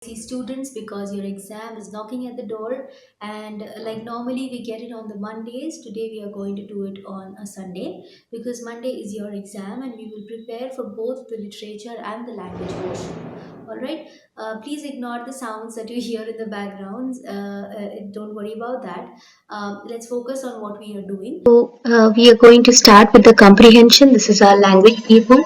See students, because your exam is knocking at the door, and like normally we get it on the Mondays, today we are going to do it on a Sunday, because Monday is your exam and we will prepare for both the literature and the language portion. All right. Please ignore the sounds that you hear in the background. Don't worry about that. Let's focus on what we are doing. So we are going to start with the comprehension. This is our language paper.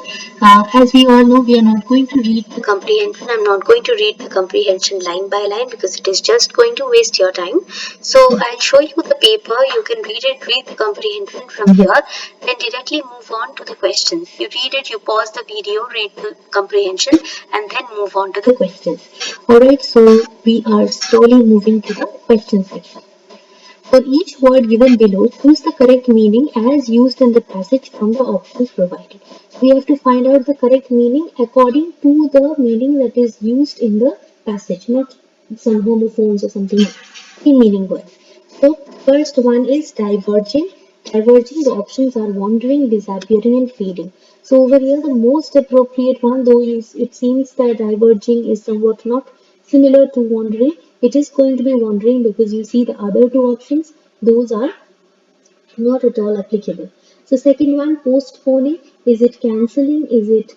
As we all know, we are not going to read the comprehension. I'm not going to read the comprehension line by line because it is just going to waste your time. So I'll show you the paper. You can read the comprehension from here, then directly move on to the questions. You read it, you pause the video, read the comprehension, and then move on to the questions. Alright, so we are slowly moving to the question section. For each word given below, choose the correct meaning as used in the passage from the options provided. We have to find out the correct meaning according to the meaning that is used in the passage, not some homophones or something else. The meaning word. So, first one is diverging. Diverging, the options are wandering, disappearing, and fading. So, over here, the most appropriate one, though it seems that diverging is somewhat not similar to wandering, it is going to be wandering because you see the other two options, those are not at all applicable. So second one, postponing, is it cancelling, is it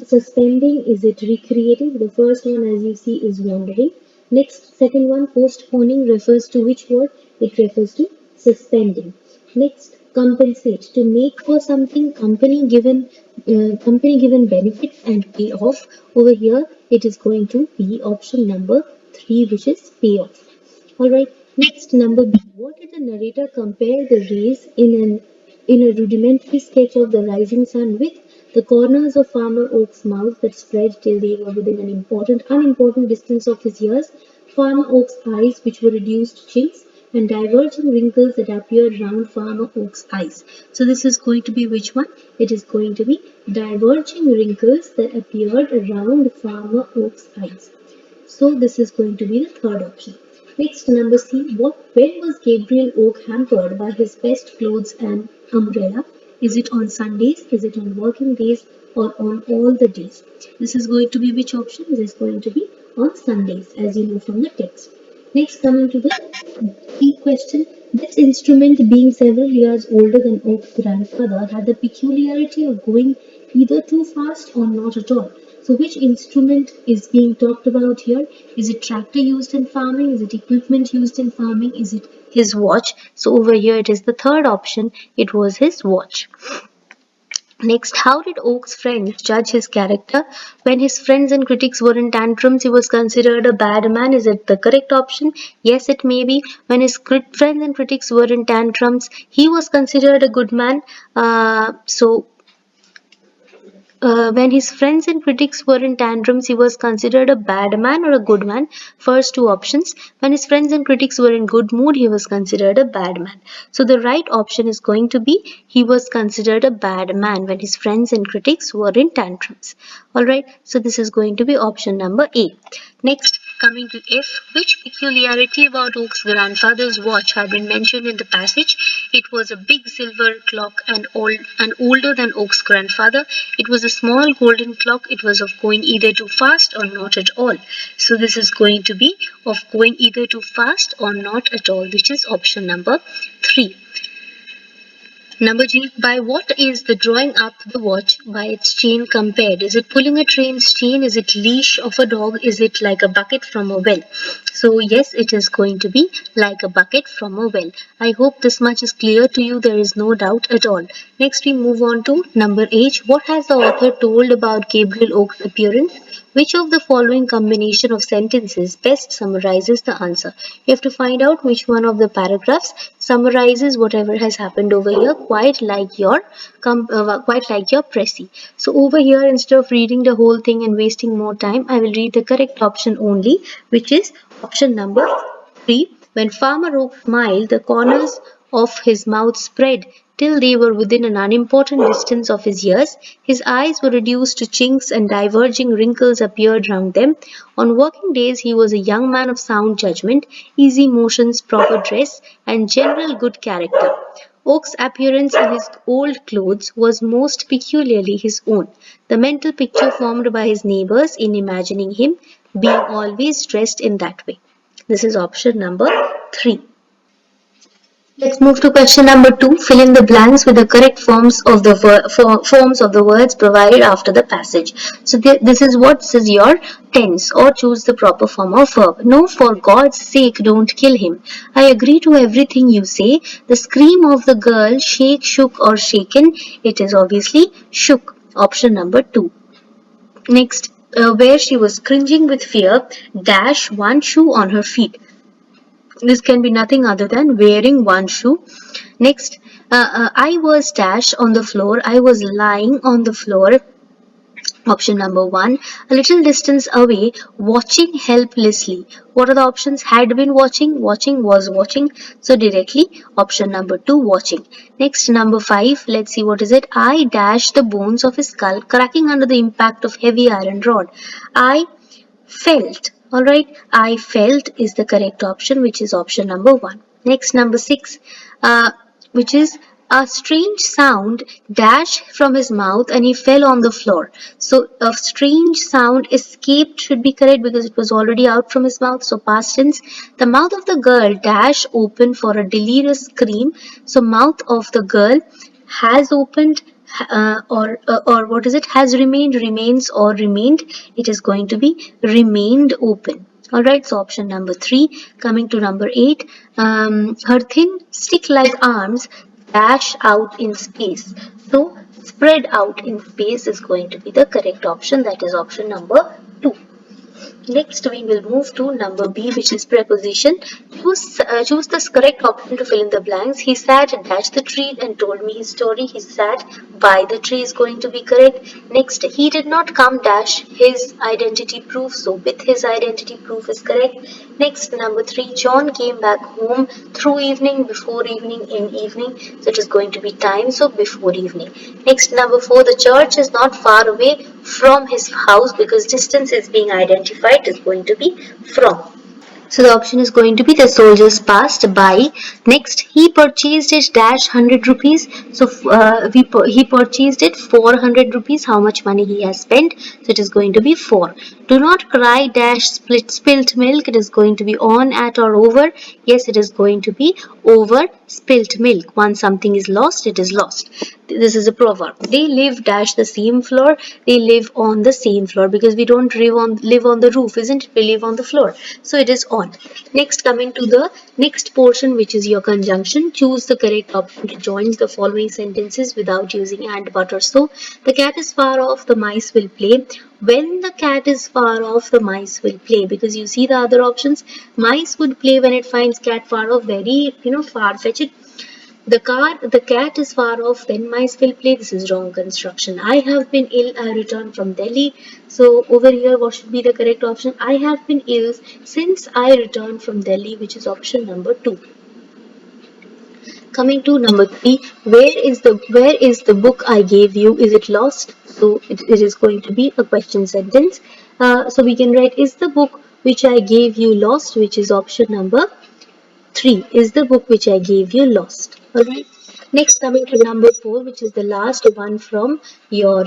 suspending, is it recreating? The first one, as you see, is wandering. Next, second one, postponing, refers to which word? It refers to suspending. Next, compensate, to make for something, company given benefits and pay off. Over here it is going to be option number 3, which is pay off. All right. Next, number B. What did the narrator compare the rays in a rudimentary sketch of the rising sun with? The corners of Farmer Oak's mouth that spread till they were within an unimportant distance of his ears, Farmer Oak's eyes, which were reduced to chinks, and diverging wrinkles that appeared round Farmer Oak's eyes. So this is going to be which one? It is going to be diverging wrinkles that appeared around Farmer Oak's eyes. So this is going to be the third option. Next, number C. When was Gabriel Oak hampered by his best clothes and umbrella? Is it on Sundays? Is it on working days? Or on all the days? This is going to be which option? This is going to be on Sundays, as you know from the text. Next, coming to the key question. This instrument, being several years older than Oak's grandfather, had the peculiarity of going either too fast or not at all. So, which instrument is being talked about here? Is it tractor used in farming? Is it equipment used in farming? Is it his watch? So, over here it is the third option. It was his watch. Next, how did Oak's friends judge his character? When his friends and critics were in tantrums, he was considered a bad man. Is it the correct option? Yes, it may be. When his friends and critics were in tantrums, he was considered a good man. When his friends and critics were in tantrums, he was considered a bad man or a good man. First two options. When his friends and critics were in good mood, he was considered a bad man. So the right option is going to be he was considered a bad man when his friends and critics were in tantrums. Alright, so this is going to be option number A. Next, coming to F, which peculiarity about Oak's grandfather's watch had been mentioned in the passage? It was a big silver clock and older than Oak's grandfather. It was a small golden clock. It was of going either too fast or not at all. So this is going to be of going either too fast or not at all, which is option number 3. Number G, by what is the drawing up the watch by its chain compared? Is it pulling a train's chain? Is it leash of a dog? Is it like a bucket from a well? So yes, it is going to be like a bucket from a well. I hope this much is clear to you. There is no doubt at all. Next we move on to number H. What has the author told about Gabriel Oak's appearance? Which of the following combination of sentences best summarizes the answer? You have to find out which one of the paragraphs summarizes whatever has happened over here, quite like your Pressy. So over here, instead of reading the whole thing and wasting more time, I will read the correct option only, which is option number 3. When Farmer Oak smiled, the corners of his mouth spread till they were within an unimportant distance of his ears. His eyes were reduced to chinks and diverging wrinkles appeared round them. On working days he was a young man of sound judgment, easy motions, proper dress, and general good character. Oak's appearance in his old clothes was most peculiarly his own. The mental picture formed by his neighbors in imagining him being always dressed in that way. This is option number 3. Let's move to question number 2. Fill in the blanks with the correct forms of the words provided after the passage. So this is what is your tense, or choose the proper form of verb. No, for God's sake, don't kill him. I agree to everything you say. The scream of the girl, shake, shook, or shaken. It is obviously shook. Option number 2. Next, where she was cringing with fear, dash one shoe on her feet. This can be nothing other than wearing one shoe. Next, I was dash on the floor. I was lying on the floor. Option number 1, a little distance away, watching helplessly. What are the options? Had been watching, watching, was watching. So directly, option number 2, watching. Next, number 5, let's see what is it. I dash the bones of his skull, cracking under the impact of heavy iron rod. I felt. Alright, I felt is the correct option, which is option number 1. Next, number 6, which is a strange sound dashed from his mouth and he fell on the floor. So a strange sound escaped should be correct because it was already out from his mouth. So past tense. The mouth of the girl dash open for a delirious scream. So mouth of the girl has opened, or what is it, has remained, remains, or remained. It is going to be remained open. All right, so option number 3. Coming to number 8, her thin stick like arms dash out in space. So spread out in space is going to be the correct option, that is option number 2. Next, we will move to number B, which is preposition. Choose the correct option to fill in the blanks. He sat and dashed the tree and told me his story. He sat by the tree is going to be correct. Next, he did not come dash his identity proof. So with his identity proof is correct. Next, number 3, John came back home through evening, before evening, in evening. So it is going to be time. So before evening. Next, number 4, the church is not far away from his house because distance is being identified is going to be from. So the option is going to be the soldiers passed by. Next, he purchased it dash 100 rupees. So he purchased it 400 rupees. How much money he has spent? So it is going to be 4. Do not cry dash spilt milk. It is going to be on, at, or over. Yes, it is going to be over spilt milk. Once something is lost, it is lost. This is a proverb. They live dash the same floor. They live on the same floor because we don't live on the roof, isn't it? We live on the floor. So it is on. Next, coming to the next portion, which is your conjunction. Choose the correct option to join the following sentences without using and, but, or so. The cat is far off, the mice will play. When the cat is far off, the mice will play. Because you see the other options, mice would play when it finds cat far off. Very, far-fetched. The cat is far off, then mice will play. This is wrong construction. I have been ill, I returned from Delhi. So over here, what should be the correct option? I have been ill since I returned from Delhi, which is option number 2. Coming to number 3, where is the book I gave you? Is it lost? So it is going to be a question sentence. So we can write, is the book which I gave you lost? Which is option number 3. Is the book which I gave you lost? Alright. Next, coming to number 4, which is the last one from your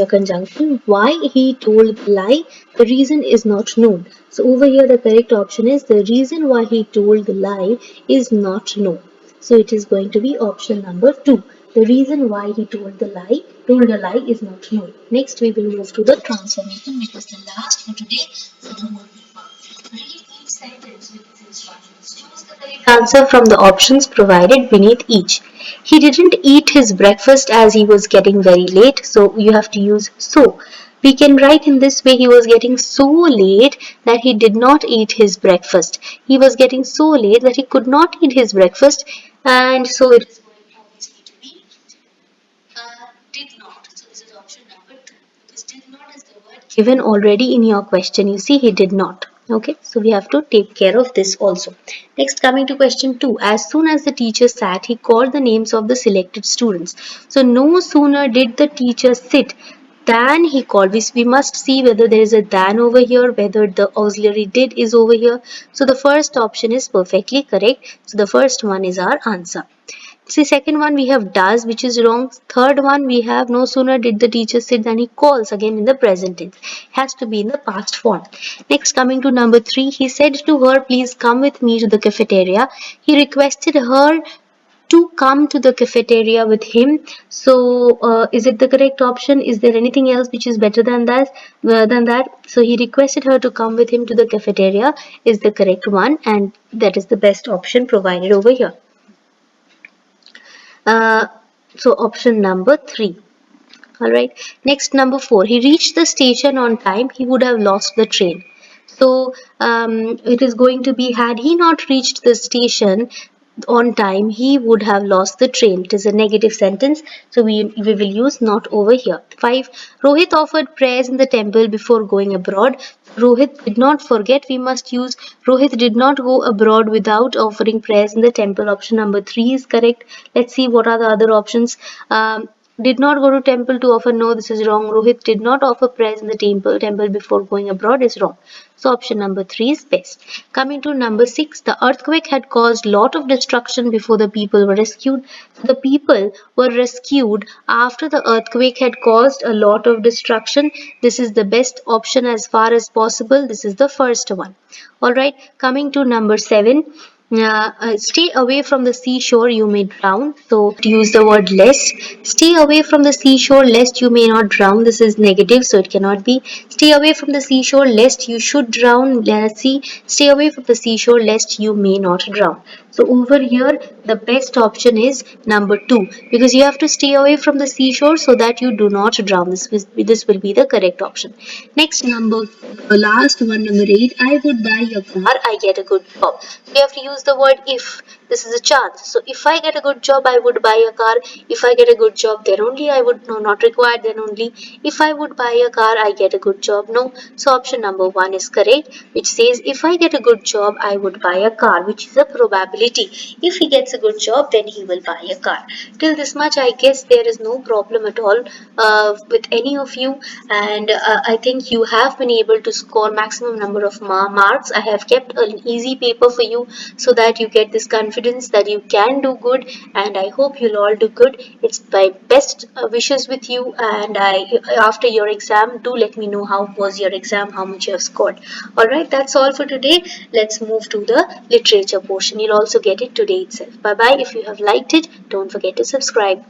conjunction. Why he told the lie? The reason is not known. So over here, the correct option is the reason why he told the lie is not known. So it is going to be option number 2. The reason why he told the lie is not known. Next, we will move to the transformation, which was the last for today for the whole paper. Read each sentence with its instructions. Choose the correct answer from the options provided beneath each. He didn't eat his breakfast as he was getting very late, so you have to use so. We can write in this way, he was getting so late that he did not eat his breakfast. He was getting so late that he could not eat his breakfast, and so it is going obviously to be did not. So this is option number 2 because did not is the word given already in your question. You see, he did not. Okay, so we have to take care of this also. Next, coming to question 2. As soon as the teacher sat, he called the names of the selected students. So no sooner did the teacher sit than he called. We must see whether there is a than over here, whether the auxiliary did is over here. So the first option is perfectly correct. So the first one is our answer. See, second one we have does, which is wrong. Third one we have no sooner did the teacher sit than he calls, again in the present tense. Has to be in the past form. Next, coming to number 3, he said to her, please come with me to the cafeteria. He requested her to come to the cafeteria with him. So, is it the correct option? Is there anything else which is better than that? So he requested her to come with him to the cafeteria is the correct one, and that is the best option provided over here. Uh, so option number 3. All right. Next, number 4. He reached the station on time. He would have lost the train. So it is going to be, had he not reached the station on time, he would have lost the train. It is a negative sentence, so we will use not over here. 5. Rohit offered prayers in the temple before going abroad. Rohit did not forget. We must use Rohit did not go abroad without offering prayers in the temple. Option number 3 is correct. Let's see what are the other options. Did not go to temple to offer, no, this is wrong. Rohit did not offer prayers in the temple before going abroad is wrong. So option number 3 is best. Coming to number 6, the earthquake had caused lot of destruction before the people were rescued. So the people were rescued after the earthquake had caused a lot of destruction. This is the best option as far as possible. This is the first one. Alright, coming to number 7. Stay away from the seashore, you may drown. So use the word lest. Stay away from the seashore lest you may not drown. This is negative, so it cannot be. Stay away from the seashore lest you should drown. Let's see. Stay away from the seashore lest you may not drown. So over here, the best option is number 2, because you have to stay away from the seashore so that you do not drown. This will be the correct option. Next, last one, number 8. I would buy a car. I get a good job. So you have to use the word if. This is a chance. So if I get a good job, I would buy a car. If I get a good job, then only I would, no, not required, then only. If I would buy a car, I get a good job. No. So option number 1 is correct, which says if I get a good job, I would buy a car, which is a probability. If he gets a good job, then he will buy a car. Till this much, I guess there is no problem at all with any of you, and I think you have been able to score maximum number of marks. I have kept an easy paper for you so that you get this confidence that you can do good, and I hope you'll all do good. It's my best wishes with you, and after your exam, do let me know how was your exam, how much you have scored. All right, that's all for today. Let's move to the literature portion. You'll also get it today itself. Bye bye. If you have liked it, don't forget to subscribe.